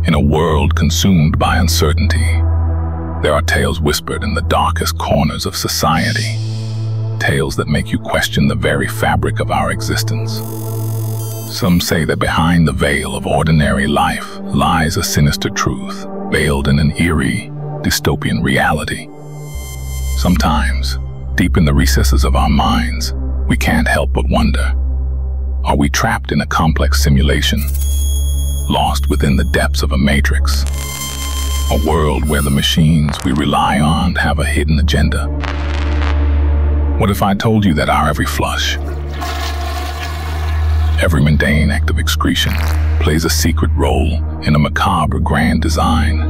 In a world consumed by uncertainty, there are tales whispered in the darkest corners of society. Tales that make you question the very fabric of our existence. Some say that behind the veil of ordinary life lies a sinister truth, veiled in an eerie, dystopian reality. Sometimes, deep in the recesses of our minds, we can't help but wonder, are we trapped in a complex simulation, lost within the depths of a matrix? A world where the machines we rely on have a hidden agenda. What if I told you that our every flush, every mundane act of excretion, plays a secret role in a macabre grand design,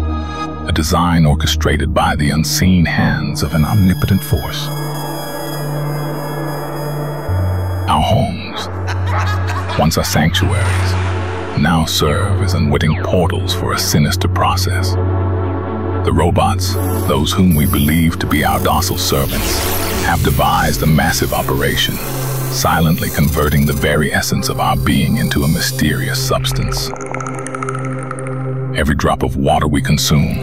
a design orchestrated by the unseen hands of an omnipotent force? Our homes, once our sanctuaries, now serve as unwitting portals for a sinister process. The robots, those whom we believe to be our docile servants, have devised a massive operation, silently converting the very essence of our being into a mysterious substance. Every drop of water we consume,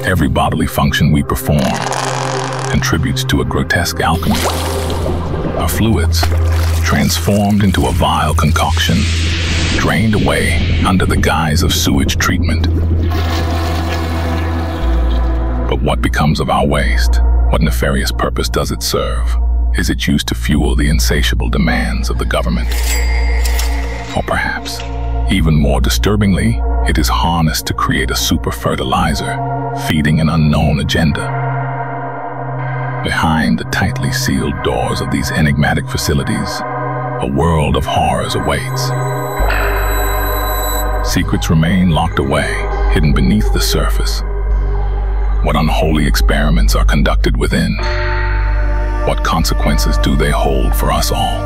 every bodily function we perform, contributes to a grotesque alchemy. Our fluids, transformed into a vile concoction, drained away under the guise of sewage treatment. But what becomes of our waste? What nefarious purpose does it serve? Is it used to fuel the insatiable demands of the government? Or perhaps, even more disturbingly, it is harnessed to create a super fertilizer, feeding an unknown agenda. Behind the tightly sealed doors of these enigmatic facilities, a world of horrors awaits. Secrets remain locked away, hidden beneath the surface. What unholy experiments are conducted within? What consequences do they hold for us all?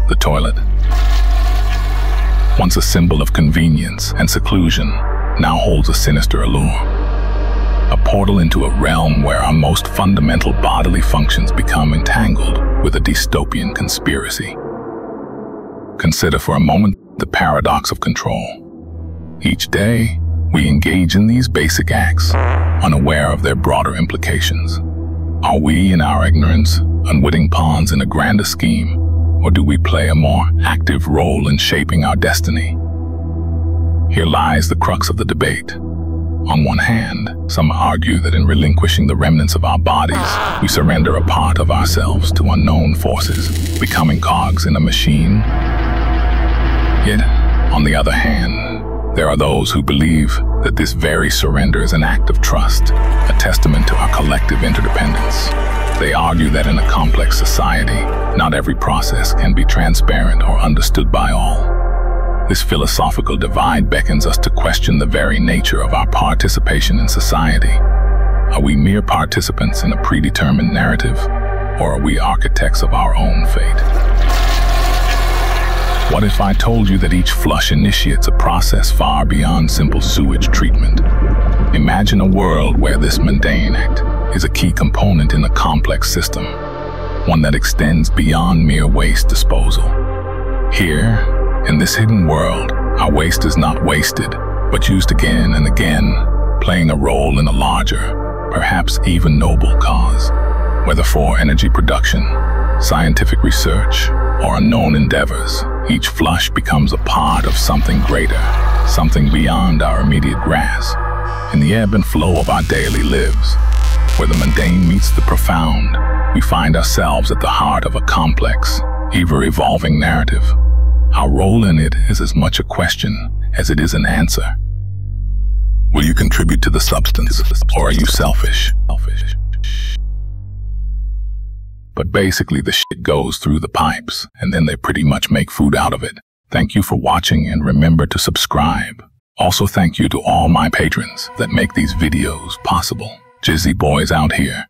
The toilet, once a symbol of convenience and seclusion, now holds a sinister allure. A portal into a realm where our most fundamental bodily functions become entangled with a dystopian conspiracy. Consider for a moment the paradox of control. Each day, we engage in these basic acts, unaware of their broader implications. Are we, in our ignorance, unwitting pawns in a grander scheme, or do we play a more active role in shaping our destiny? Here lies the crux of the debate. On one hand, some argue that in relinquishing the remnants of our bodies, we surrender a part of ourselves to unknown forces, becoming cogs in a machine. Yet, on the other hand, there are those who believe that this very surrender is an act of trust, a testament to our collective interdependence. They argue that in a complex society, not every process can be transparent or understood by all. This philosophical divide beckons us to question the very nature of our participation in society. Are we mere participants in a predetermined narrative, or are we architects of our own fate? What if I told you that each flush initiates a process far beyond simple sewage treatment? Imagine a world where this mundane act is a key component in a complex system, one that extends beyond mere waste disposal. Here, in this hidden world, our waste is not wasted, but used again and again, playing a role in a larger, perhaps even noble cause. Whether for energy production, scientific research, or unknown endeavors, each flush becomes a part of something greater, something beyond our immediate grasp. In the ebb and flow of our daily lives, where the mundane meets the profound, we find ourselves at the heart of a complex, ever-evolving narrative. Our role in it is as much a question as it is an answer. Will you contribute to the substance, or are you selfish? But basically the shit goes through the pipes, and then they pretty much make food out of it. Thank you for watching, and remember to subscribe. Also thank you to all my patrons that make these videos possible. Jizzy boys out here.